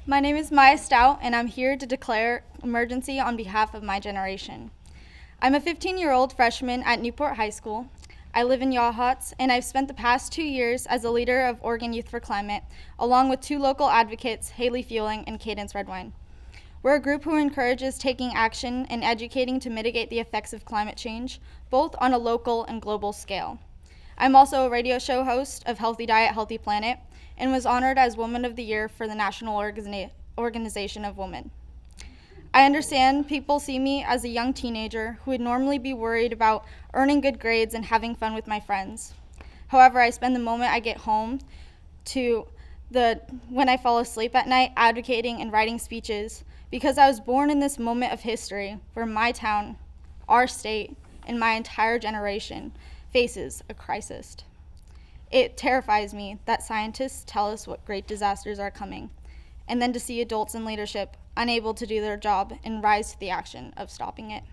My name is Maia and I'm here to declare emergency on behalf of my generation. I'm a 15-year-old freshman at Newport High School. I live in Yachats, and I've spent the past 2 years as a leader of Oregon Youth for Climate, along with 2 local advocates, Haley Fueling and Cadence Redwine. We're a group who encourages taking action and educating to mitigate the effects of climate change, both on a local and global scale. I'm also a radio show host of Healthy Diet, Healthy Planet, and was honored as Woman of the Year for the National Organization of Women. I understand people see me as a young teenager who would normally be worried about earning good grades and having fun with my friends. However, I spend the moment I get home to when I fall asleep at night advocating and writing speeches because I was born in this moment of history where my town, our state, and my entire generation faces a crisis. It terrifies me that scientists tell us what great disasters are coming, and then to see adults in leadership unable to do their job and rise to the action of stopping it.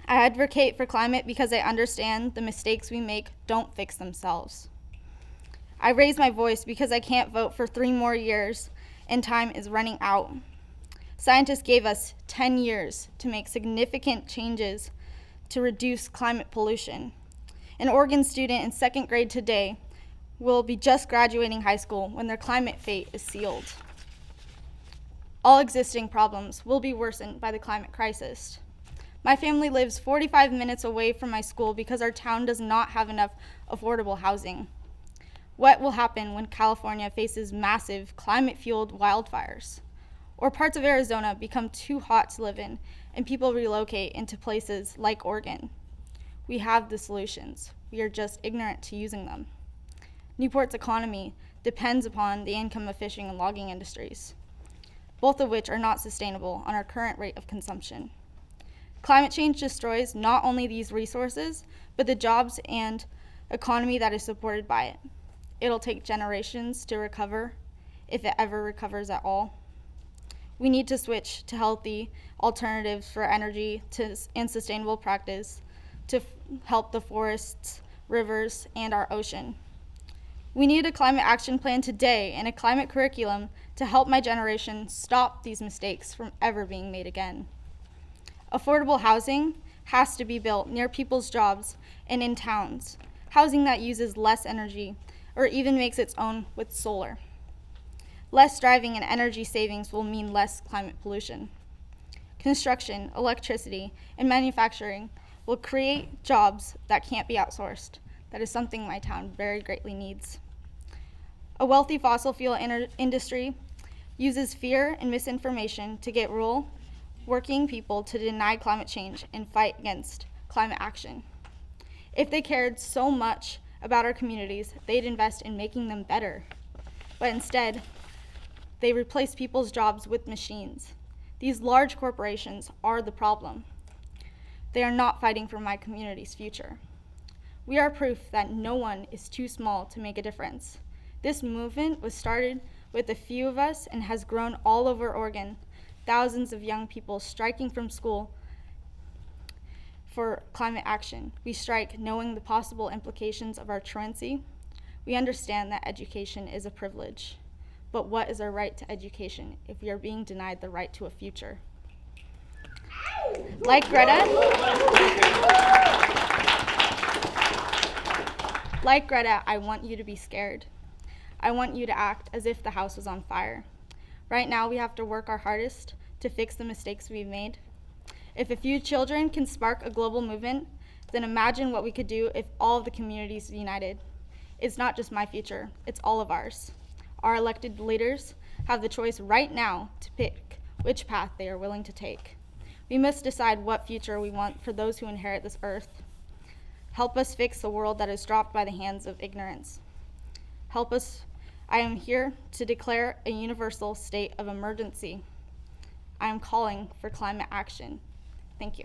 I advocate for climate because I understand the mistakes we make don't fix themselves. I raise my voice because I can't vote for 3 more years and time is running out. Scientists gave us 10 years to make significant changes to reduce climate pollution. An Oregon student in 2nd grade today will be just graduating high school when their climate fate is sealed. All existing problems will be worsened by the climate crisis. My family lives 45 minutes away from my school because our town does not have enough affordable housing. What will happen when California faces massive climate-fueled wildfires? Or parts of Arizona become too hot to live in and people relocate into places like Oregon? We have the solutions. We are just ignorant to using them. Newport's economy depends upon the income of fishing and logging industries, both of which are not sustainable on our current rate of consumption. Climate change destroys not only these resources, but the jobs and economy that is supported by it. It'll take generations to recover, if it ever recovers at all. We need to switch to healthy alternatives for energy and sustainable practice to help the forests, rivers, and our ocean. We need a climate action plan today and a climate curriculum to help my generation stop these mistakes from ever being made again. Affordable housing has to be built near people's jobs and in towns, housing that uses less energy or even makes its own with solar. Less driving and energy savings will mean less climate pollution. Construction, electricity, and manufacturing will create jobs that can't be outsourced. That is something my town very greatly needs. A wealthy fossil fuel industry uses fear and misinformation to get rural, working people to deny climate change and fight against climate action. If they cared so much about our communities, they'd invest in making them better. But instead, they replace people's jobs with machines. These large corporations are the problem. They are not fighting for my community's future. We are proof that no one is too small to make a difference. This movement was started with a few of us and has grown all over Oregon. Thousands of young people striking from school for climate action. We strike knowing the possible implications of our truancy. We understand that education is a privilege. But what is our right to education if we are being denied the right to a future? Like Greta, I want you to be scared. I want you to act as if the house was on fire. Right now, we have to work our hardest to fix the mistakes we've made. If a few children can spark a global movement, then imagine what we could do if all of the communities united. It's not just my future, it's all of ours. Our elected leaders have the choice right now to pick which path they are willing to take. We must decide what future we want for those who inherit this earth. Help us fix the world that is dropped by the hands of ignorance. Help us. I am here to declare a universal state of emergency. I am calling for climate action. Thank you.